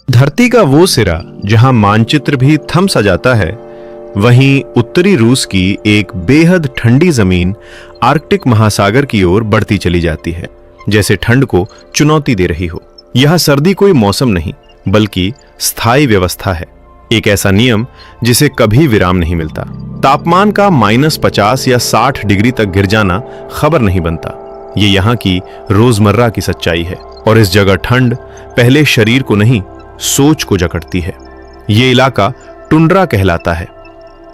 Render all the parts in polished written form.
धरती का वो सिरा जहां मानचित्र भी थम सा जाता है, वहीं उत्तरी रूस की एक बेहद ठंडी जमीन आर्कटिक महासागर की ओर बढ़ती चली जाती है, जैसे ठंड को चुनौती दे रही हो। यह सर्दी कोई मौसम नहीं, बल्कि स्थायी व्यवस्था है, एक ऐसा नियम जिसे कभी विराम नहीं मिलता। तापमान का -50 या 60 डिग्री तक गिर जाना खबर नहीं बनता। ये यहाँ की रोजमर्रा की सच्चाई है। और इस जगह ठंड पहले शरीर को नहीं, सोच को जकड़ती है। ये इलाका टुंड्रा कहलाता है,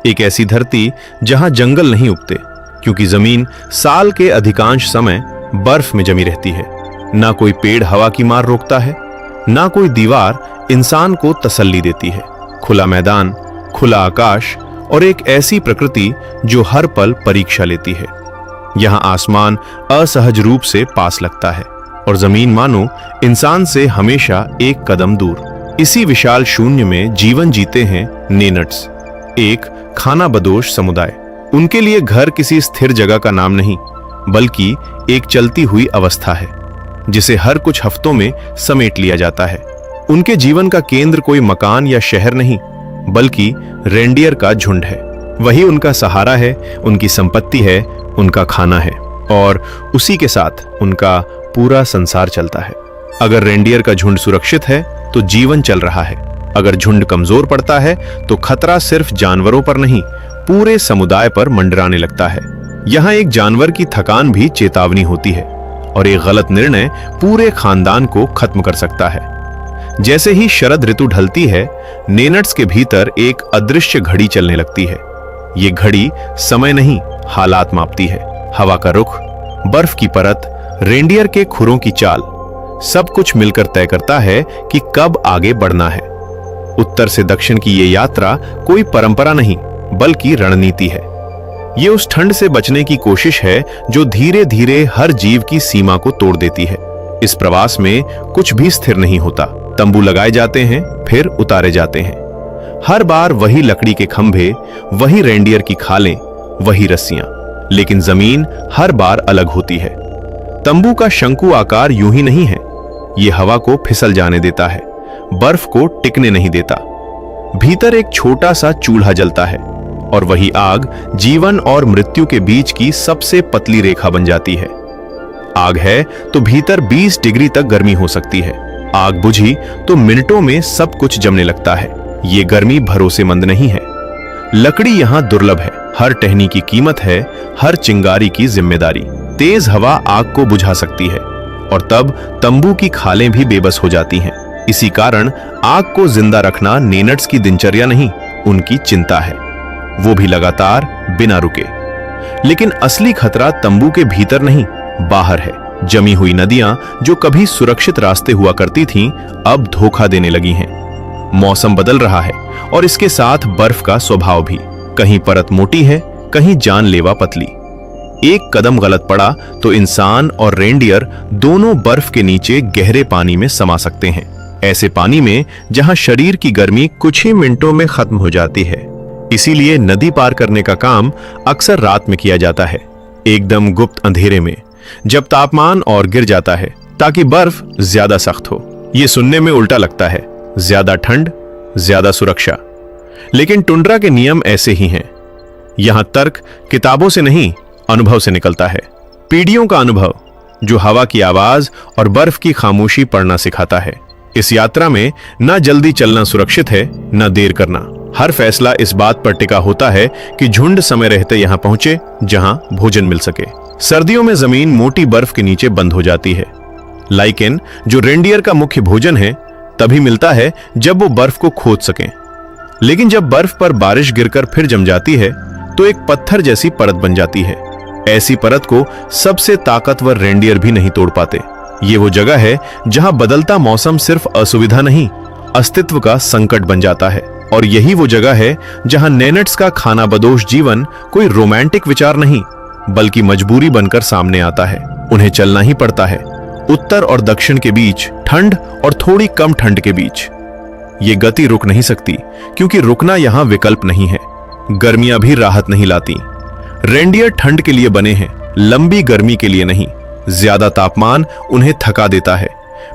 एक ऐसी धरती जहां जंगल नहीं उगते, क्योंकि जमीन साल के अधिकांश समय बर्फ में जमी रहती है। ना कोई पेड़ हवा की मार रोकता है, ना कोई दीवार इंसान को तसल्ली देती है। खुला मैदान, खुला आकाश और एक ऐसी प्रकृति जो हर पल परीक्षा लेती है। यहां आसमान असहज रूप से पास लगता है और जमीन मानो इंसान से हमेशा एक कदम दूर। इसी विशाल शून्य में जीवन जीते हैं नेनट्स, एक खानाबदोश समुदाय। उनके लिए घर किसी स्थिर जगह का नाम नहीं, बल्कि एक चलती हुई अवस्था है, जिसे हर कुछ हफ्तों में समेट लिया जाता है। उनके जीवन का केंद्र कोई मकान या शहर नहीं, बल्कि रेंडियर का झुंड है। वही उनका सहारा है, उनकी संपत्ति है, उनका खाना है, और उसी के साथ उनका पूरा संसार चलता है। अगर रेंडियर का झुंड सुरक्षित है तो जीवन चल रहा है। अगर झुंड कमजोर पड़ता है तो खतरा सिर्फ जानवरों पर नहीं, पूरे समुदाय पर मंडराने लगता है। यहाँ एक जानवर की थकान भी चेतावनी होती है, और एक गलत निर्णय पूरे खानदान को खत्म कर सकता है। जैसे ही शरद ऋतु ढलती है, नेनट्स के भीतर एक अदृश्य घड़ी चलने लगती है। ये घड़ी समय नहीं, हालात मापती है। हवा का रुख, बर्फ की परत, रेंडियर के खुरों की चाल, सब कुछ मिलकर तय करता है कि कब आगे बढ़ना है। उत्तर से दक्षिण की ये यात्रा कोई परंपरा नहीं, बल्कि रणनीति है। ये उस ठंड से बचने की कोशिश है जो धीरे धीरे हर जीव की सीमा को तोड़ देती है। इस प्रवास में कुछ भी स्थिर नहीं होता। तंबू लगाए जाते हैं, फिर उतारे जाते हैं। हर बार वही लकड़ी के खंभे, वही रेंडियर की खालें, वही रस्सियां, लेकिन जमीन हर बार अलग होती है। तंबू का शंकु आकार यूं ही नहीं है, ये हवा को फिसल जाने देता है, बर्फ को टिकने नहीं देता। भीतर एक छोटा सा चूल्हा जलता है, और वही आग जीवन और मृत्यु के बीच की सबसे पतली रेखा बन जाती है। आग है तो भीतर 20 डिग्री तक गर्मी हो सकती है। आग बुझी तो मिनटों में सब कुछ जमने लगता है। ये गर्मी भरोसेमंद नहीं है। लकड़ी यहां दुर्लभ है, हर टहनी की कीमत है, हर चिंगारी की जिम्मेदारी। तेज हवा आग को बुझा सकती है, और तब तंबू की खालें भी बेबस हो जाती हैं। इसी कारण आग को जिंदा रखना नेनट्स की दिनचर्या नहीं, उनकी चिंता है, वो भी लगातार, बिना रुके। लेकिन असली खतरा तंबू के भीतर नहीं, बाहर है। जमी हुई नदियां जो कभी सुरक्षित रास्ते हुआ करती थीं, अब धोखा देने लगी हैं। मौसम बदल रहा है, और इसके साथ बर्फ का स्वभाव भी। कहीं परत मोटी है, कहीं जानलेवा पतली। एक कदम गलत पड़ा तो इंसान और रेंडियर दोनों बर्फ के नीचे गहरे पानी में समा सकते हैं। ऐसे पानी में जहां शरीर की गर्मी कुछ ही मिनटों में खत्म हो जाती है। इसीलिए नदी पार करने का काम अक्सर रात में किया जाता है, एकदम गुप्त अंधेरे में, जब तापमान और गिर जाता है, ताकि बर्फ ज्यादा सख्त हो। यह सुनने में उल्टा लगता है, ज्यादा ठंड, ज्यादा सुरक्षा। लेकिन टुंड्रा के नियम ऐसे ही हैं। यहां तर्क किताबों से नहीं, अनुभव से निकलता है। पीढ़ियों का अनुभव जो हवा की आवाज और बर्फ की खामोशी पढ़ना सिखाता है। इस यात्रा में न जल्दी चलना सुरक्षित है, न देर करना। हर फैसला इस बात पर टिका होता है कि झुंड समय रहते यहां पहुंचे जहां भोजन मिल सके। सर्दियों में जमीन मोटी बर्फ के नीचे बंद हो जाती है। लाइकेन, जो रेंडियर का मुख्य भोजन है, तभी मिलता है जब वो बर्फ को खोद सकें। लेकिन जब बर्फ पर बारिश गिरकर फिर जम जाती है, तो एक पत्थर जैसी परत बन जाती है। ऐसी परत को सबसे ताकतवर रेंडियर भी नहीं तोड़ पाते। ये वो जगह है जहां बदलता मौसम सिर्फ असुविधा नहीं, अस्तित्व का संकट बन जाता है। और यही वो जगह है जहां नेनट्स का खानाबदोश जीवन कोई रोमांटिक विचार नहीं, बल्कि मजबूरी बनकर सामने आता है। उन्हें चलना ही पड़ता है, उत्तर और दक्षिण के बीच, ठंड और थोड़ी कम ठंड के बीच। ये गति रुक नहीं सकती, क्योंकि रुकना यहां विकल्प नहीं है। गर्मियां भी राहत नहीं लाती। रेंडियर ठंड के लिए बने हैं, लंबी गर्मी के लिए नहीं। ज्यादा तापमान उन्हें थका देता है,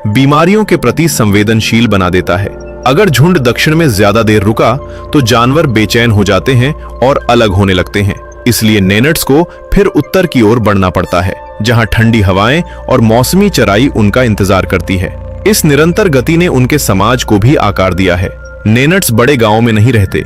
बीमारियों के प्रति संवेदनशील बना देता है। अगर झुंड दक्षिण में ज्यादा देर रुका तो जानवर बेचैन हो जाते हैं और अलग होने लगते हैं। इसलिए नेनट्स को फिर उत्तर की ओर बढ़ना पड़ता है, जहां ठंडी हवाएं और मौसमी चराई उनका इंतजार करती है। इस निरंतर गति ने उनके समाज को भी आकार दिया है। नेनट्स बड़े गांवों में नहीं रहते,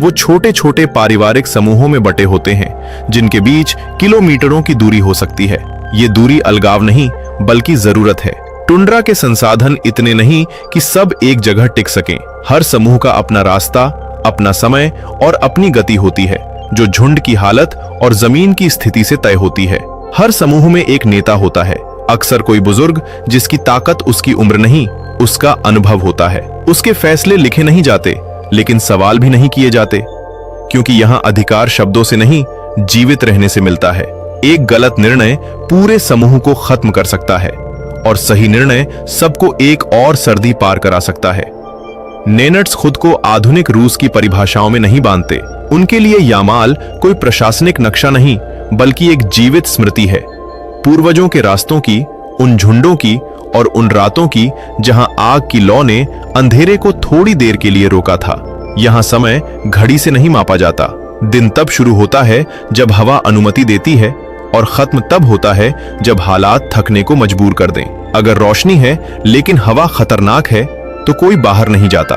वो छोटे छोटे पारिवारिक समूहों में बटे होते हैं, जिनके बीच किलोमीटरों की दूरी हो सकती है। ये दूरी अलगाव नहीं बल्कि जरूरत है। टुंड्रा के संसाधन इतने नहीं कि सब एक जगह टिक सकें। हर समूह का अपना रास्ता, अपना समय और अपनी गति होती है, जो झुंड की हालत और जमीन की स्थिति से तय होती है। हर समूह में एक नेता होता है, अक्सर कोई बुजुर्ग जिसकी ताकत उसकी उम्र नहीं, उसका अनुभव होता है। उसके फैसले लिखे नहीं जाते, लेकिन सवाल भी नहीं किए जाते, क्योंकि यहाँ अधिकार शब्दों से नहीं, जीवित रहने से मिलता है। एक गलत निर्णय पूरे समूह को खत्म कर सकता है और सही निर्णय सबको एक और सर्दी पार करा सकता है। नेनट्स खुद को आधुनिक रूस की परिभाषाओं में नहीं बांधते। उनके लिए यामाल कोई प्रशासनिक नक्शा नहीं, बल्कि एक जीवित स्मृति है, पूर्वजों के रास्तों की, उन झुंडों की और उन रातों की जहां आग की लौ ने अंधेरे को थोड़ी देर के लिए रोका था। यहां समय घड़ी से नहीं मापा जाता। दिन तब शुरू होता है जब हवा अनुमति देती है और खत्म तब होता है जब हालात थकने को मजबूर कर दें। अगर रोशनी है लेकिन हवा खतरनाक है तो कोई बाहर नहीं जाता।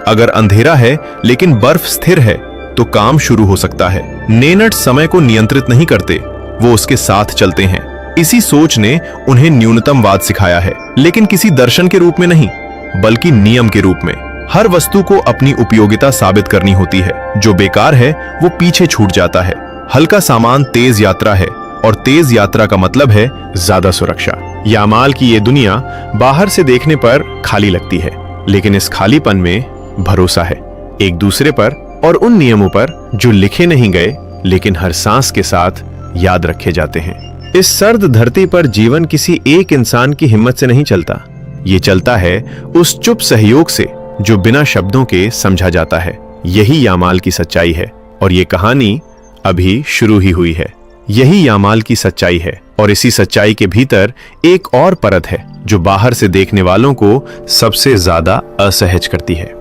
अगर अंधेरा है लेकिन बर्फ स्थिर है तो काम शुरू हो सकता है। नेनट समय को नियंत्रित नहीं करते, वो उसके साथ चलते हैं। इसी सोच ने उन्हें न्यूनतमवाद सिखाया है, लेकिन किसी दर्शन के रूप में नहीं, बल्कि नियम के रूप में। हर वस्तु को अपनी उपयोगिता साबित करनी होती है। जो बेकार है वो पीछे छूट जाता है। हल्का सामान तेज यात्रा है और तेज यात्रा का मतलब है ज्यादा सुरक्षा। यामाल की ये दुनिया बाहर से देखने पर खाली लगती है, लेकिन इस खालीपन में भरोसा है, एक दूसरे पर और उन नियमों पर जो लिखे नहीं गए लेकिन हर सांस के साथ याद रखे जाते हैं। इस सर्द धरती पर जीवन किसी एक इंसान की हिम्मत से नहीं चलता, ये चलता है उस चुप सहयोग से जो बिना शब्दों के समझा जाता है। यही यामाल की सच्चाई है और ये कहानी अभी शुरू ही हुई है। यही यामाल की सच्चाई है और इसी सच्चाई के भीतर एक और परत है जो बाहर से देखने वालों को सबसे ज्यादा असहज करती है,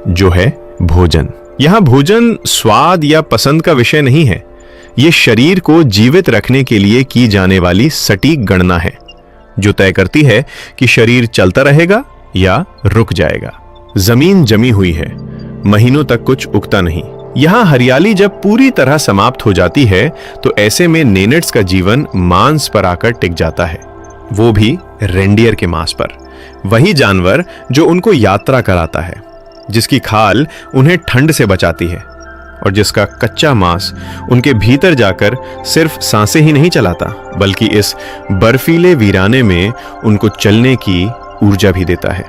जो है भोजन। यहाँ भोजन स्वाद या पसंद का विषय नहीं है, ये शरीर को जीवित रखने के लिए की जाने वाली सटीक गणना है, जो तय करती है कि शरीर चलता रहेगा या रुक जाएगा। जमीन जमी हुई है, महीनों तक कुछ उगता नहीं। यहाँ हरियाली जब पूरी तरह समाप्त हो जाती है तो ऐसे में नेनट्स का जीवन मांस पर आकर टिक जाता है, वो भी रेंडियर के मांस पर। वही जानवर जो उनको यात्रा कराता है, जिसकी खाल उन्हें ठंड से बचाती है और जिसका कच्चा मांस उनके भीतर जाकर सिर्फ सांसें ही नहीं चलाता, बल्कि इस बर्फीले वीराने में उनको चलने की ऊर्जा भी देता है।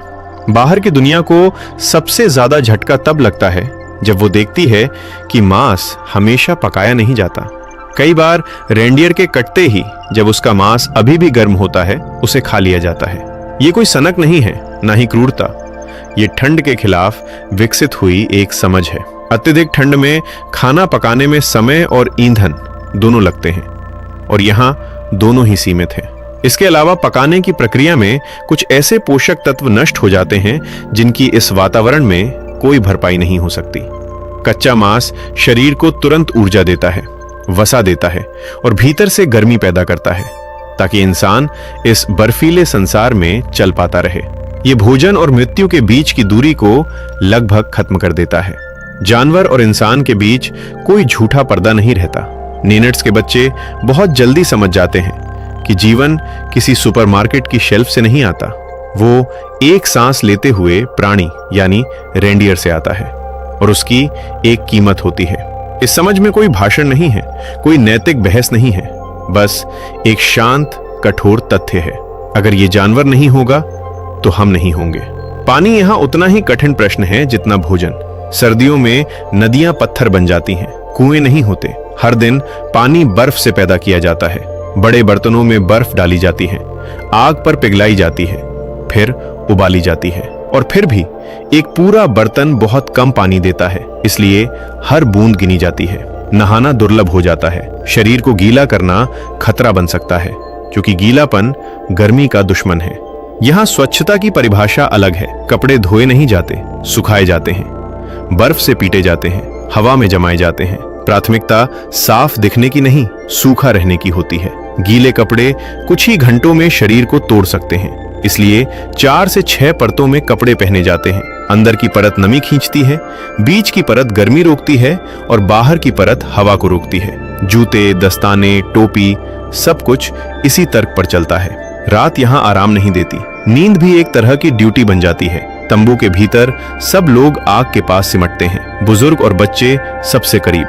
बाहर की दुनिया को सबसे ज्यादा झटका तब लगता है जब वो देखती है कि मांस हमेशा पकाया नहीं जाता। कई बार रेंडियर के कटते ही जब उसका मांस अभी भी गर्म होता है, उसे खा लिया जाता है। ये कोई सनक नहीं है, ना ही क्रूरता, ये ठंड के खिलाफ विकसित हुई एक समझ है। अत्यधिक ठंड में खाना पकाने में समय और ईंधन दोनों लगते हैं और यहाँ दोनों ही सीमित हैं। इसके अलावा पकाने की प्रक्रिया में कुछ ऐसे पोषक तत्व नष्ट हो जाते हैं जिनकी इस वातावरण में कोई भरपाई नहीं हो सकती। कच्चा मांस शरीर को तुरंत ऊर्जा देता है, वसा देता है और भीतर से गर्मी पैदा करता है, ताकि इंसान इस बर्फीले संसार में चल पाता रहे। ये भोजन और मृत्यु के बीच की दूरी को लगभग खत्म कर देता है। जानवर और इंसान के बीच कोई झूठा पर्दा नहीं रहता। नेनट्स के बच्चे बहुत जल्दी समझ जाते हैं कि जीवन किसी सुपरमार्केट की शेल्फ से नहीं आता, वो एक सांस लेते हुए प्राणी यानी रेंडियर से आता है और उसकी एक कीमत होती है। इस समझ में कोई भाषण नहीं है, कोई नैतिक बहस नहीं है, बस एक शांत कठोर तथ्य है। अगर ये जानवर नहीं होगा तो हम नहीं होंगे। पानी यहाँ उतना ही कठिन प्रश्न है जितना भोजन। सर्दियों में नदियां पत्थर बन जाती हैं, कुएं नहीं होते। हर दिन पानी बर्फ से पैदा किया जाता है, बड़े बर्तनों में बर्फ डाली जाती है, आग पर पिघलाई जाती है, फिर उबाली जाती है और फिर भी एक पूरा बर्तन बहुत कम पानी देता है, इसलिए हर बूंद गिनी जाती है। नहाना दुर्लभ हो जाता है। शरीर को गीला करना खतरा बन सकता है, क्योंकि गीलापन गर्मी का दुश्मन है। यहाँ स्वच्छता की परिभाषा अलग है। कपड़े धोए नहीं जाते, सुखाए जाते हैं, बर्फ से पीटे जाते हैं, हवा में जमाए जाते हैं। प्राथमिकता साफ दिखने की नहीं, सूखा रहने की होती है। गीले कपड़े कुछ ही घंटों में शरीर को तोड़ सकते हैं, इसलिए 4 से 6 परतों में कपड़े पहने जाते हैं। अंदर की परत नमी खींचती है, बीच की परत गर्मी रोकती है और बाहर की परत हवा को रोकती है। जूते, दस्ताने, टोपी, सब कुछ इसी तर्क पर चलता है। रात यहाँ आराम नहीं देती, नींद भी एक तरह की ड्यूटी बन जाती है। तंबू के भीतर सब लोग आग के पास सिमटते हैं, बुजुर्ग और बच्चे सबसे करीब,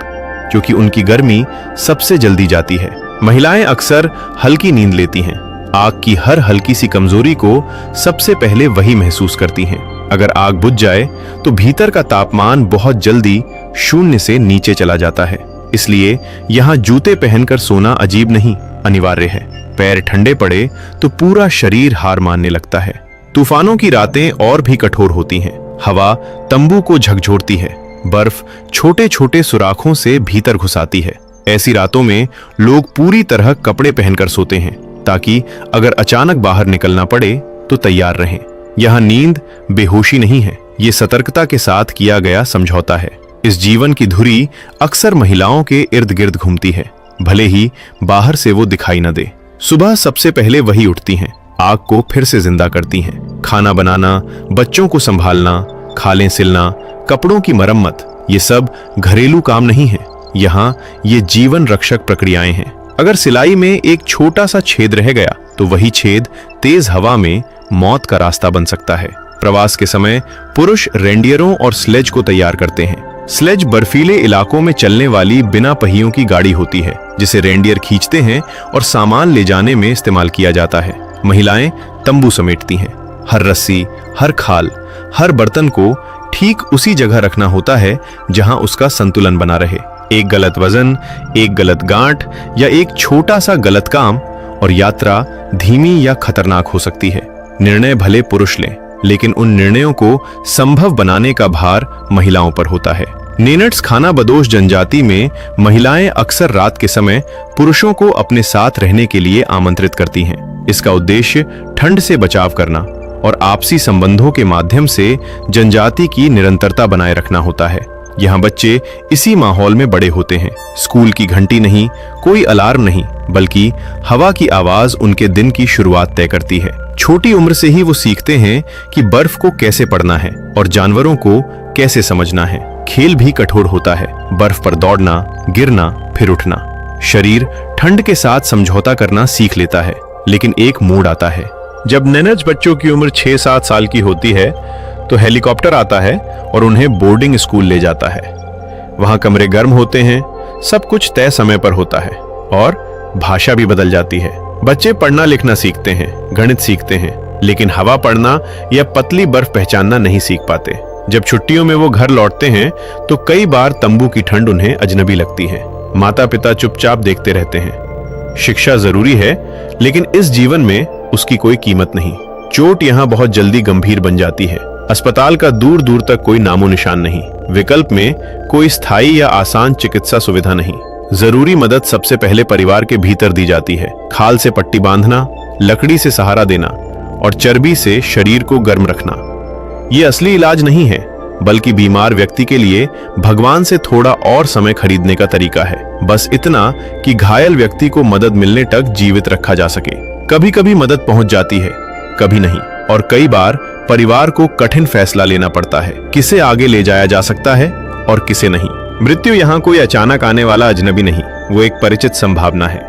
क्योंकि उनकी गर्मी सबसे जल्दी जाती है। महिलाएं अक्सर हल्की नींद लेती हैं। आग की हर हल्की सी कमजोरी को सबसे पहले वही महसूस करती हैं। अगर आग बुझ जाए तो भीतर का तापमान बहुत जल्दी 0 से नीचे चला जाता है। इसलिए यहाँ जूते पहनकर सोना अजीब नहीं, अनिवार्य है। पैर ठंडे पड़े तो पूरा शरीर हार मानने लगता है। तूफानों की रातें और भी कठोर होती हैं। हवा तंबू को झकझोरती है, बर्फ छोटे छोटे सुराखों से भीतर घुसाती है। ऐसी रातों में लोग पूरी तरह कपड़े पहनकर सोते हैं, ताकि अगर अचानक बाहर निकलना पड़े तो तैयार रहें। यहाँ नींद बेहोशी नहीं है, ये सतर्कता के साथ किया गया समझौता है। इस जीवन की धुरी अक्सर महिलाओं के इर्द गिर्द घूमती है, भले ही बाहर से वो दिखाई न दे। सुबह सबसे पहले वही उठती हैं, आग को फिर से जिंदा करती हैं। खाना बनाना, बच्चों को संभालना, खालें सिलना, कपड़ों की मरम्मत, ये सब घरेलू काम नहीं है। यहाँ ये जीवन रक्षक प्रक्रियाएं हैं। अगर सिलाई में एक छोटा सा छेद रह गया तो वही छेद तेज हवा में मौत का रास्ता बन सकता है। प्रवास के समय पुरुष रेंडियरों और स्लेज को तैयार करते हैं। स्लेज बर्फीले इलाकों में चलने वाली बिना पहियों की गाड़ी होती है, जिसे रेंडियर खींचते हैं और सामान ले जाने में इस्तेमाल किया जाता है। महिलाएं तंबू समेटती हैं। हर रस्सी, हर खाल, हर बर्तन को ठीक उसी जगह रखना होता है जहां उसका संतुलन बना रहे। एक गलत वजन, एक गलत गांठ या एक छोटा सा गलत काम और यात्रा धीमी या खतरनाक हो सकती है। निर्णय भले पुरुष लें, लेकिन उन निर्णयों को संभव बनाने का भार महिलाओं पर होता है। नेनट्स खाना बदोश जनजाति में महिलाएं अक्सर रात के समय पुरुषों को अपने साथ रहने के लिए आमंत्रित करती हैं। इसका उद्देश्य ठंड से बचाव करना और आपसी संबंधों के माध्यम से जनजाति की निरंतरता बनाए रखना होता है। यहाँ बच्चे इसी माहौल में बड़े होते हैं। स्कूल की घंटी नहीं, कोई अलार्म नहीं, बल्कि हवा की आवाज उनके दिन की शुरुआत तय करती है। छोटी उम्र से ही वो सीखते हैं कि बर्फ को कैसे पढ़ना है और जानवरों को कैसे समझना है। खेल भी कठोर होता है, बर्फ पर दौड़ना, गिरना, फिर उठना। शरीर ठंड के साथ समझौता करना सीख लेता है, लेकिन एक मोड़ आता है जब नेनज बच्चों की उम्र 6-7 साल की होती है तो हेलीकॉप्टर आता है और उन्हें बोर्डिंग स्कूल ले जाता है। वहां कमरे गर्म होते हैं, सब कुछ तय समय पर होता है और भाषा भी बदल जाती है। बच्चे पढ़ना लिखना सीखते हैं, गणित सीखते हैं, लेकिन हवा पढ़ना या पतली बर्फ पहचानना नहीं सीख पाते। जब छुट्टियों में वो घर लौटते हैं तो कई बार तंबू की ठंड उन्हें अजनबी लगती है। माता पिता चुपचाप देखते रहते हैं। शिक्षा जरूरी है, लेकिन इस जीवन में उसकी कोई कीमत नहीं। चोट यहाँ बहुत जल्दी गंभीर बन जाती है। अस्पताल का दूर दूर तक कोई नामो निशान नहीं। विकल्प में कोई स्थायी या आसान चिकित्सा सुविधा नहीं। जरूरी मदद सबसे पहले परिवार के भीतर दी जाती है। खाल से पट्टी बांधना, लकड़ी से सहारा देना और चर्बी से शरीर को गर्म रखना, ये असली इलाज नहीं है, बल्कि बीमार व्यक्ति के लिए भगवान से थोड़ा और समय खरीदने का तरीका है। बस इतना कि घायल व्यक्ति को मदद मिलने तक जीवित रखा जा सके। कभी कभी मदद पहुंच जाती है, कभी नहीं, और कई बार परिवार को कठिन फैसला लेना पड़ता है, किसे आगे ले जाया जा सकता है और किसे नहीं। मृत्यु यहाँ कोई अचानक आने वाला अजनबी नहीं, वो एक परिचित संभावना है।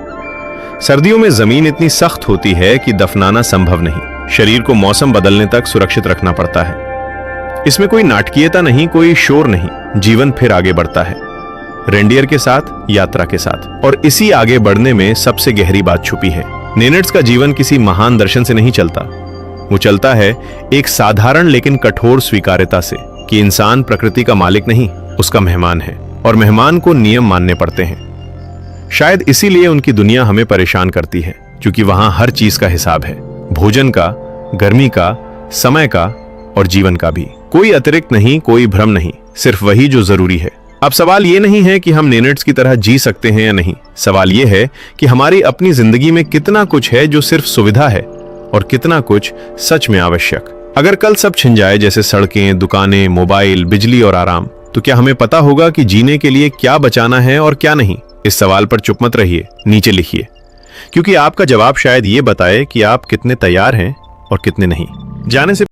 सर्दियों में जमीन इतनी सख्त होती है कि दफनाना संभव नहीं। शरीर को मौसम बदलने तक सुरक्षित रखना पड़ता है। इसमें कोई नाटकीयता नहीं, कोई शोर नहीं। जीवन फिर आगे बढ़ता है, रेंडियर के साथ, यात्रा के साथ। और इसी आगे बढ़ने में सबसे गहरी बात छुपी है। नेनट्स का जीवन किसी महान दर्शन से नहीं चलता, वो चलता है एक साधारण लेकिन कठोर स्वीकार्यता से कि इंसान प्रकृति का मालिक नहीं, उसका मेहमान है और मेहमान को नियम मानने पड़ते हैं। शायद इसीलिए उनकी दुनिया हमें परेशान करती है, क्योंकि वहां हर चीज का हिसाब है, भोजन का, गर्मी का, समय का और जीवन का भी। कोई अतिरिक्त नहीं, कोई भ्रम नहीं, सिर्फ वही जो जरूरी है। अब सवाल ये नहीं है कि हम नेनट्स की तरह जी सकते हैं या नहीं। सवाल ये है कि हमारी अपनी जिंदगी में कितना कुछ है जो सिर्फ सुविधा है और कितना कुछ सच में आवश्यक। अगर कल सब छिन जाए, जैसे सड़कें, दुकानें, मोबाइल, बिजली और आराम, तो क्या हमें पता होगा कि जीने के लिए क्या बचाना है और क्या नहीं? इस सवाल पर चुप मत रहिए, नीचे लिखिए, क्योंकि आपका जवाब शायद ये बताए कि आप कितने तैयार हैं और कितने नहीं। जाने से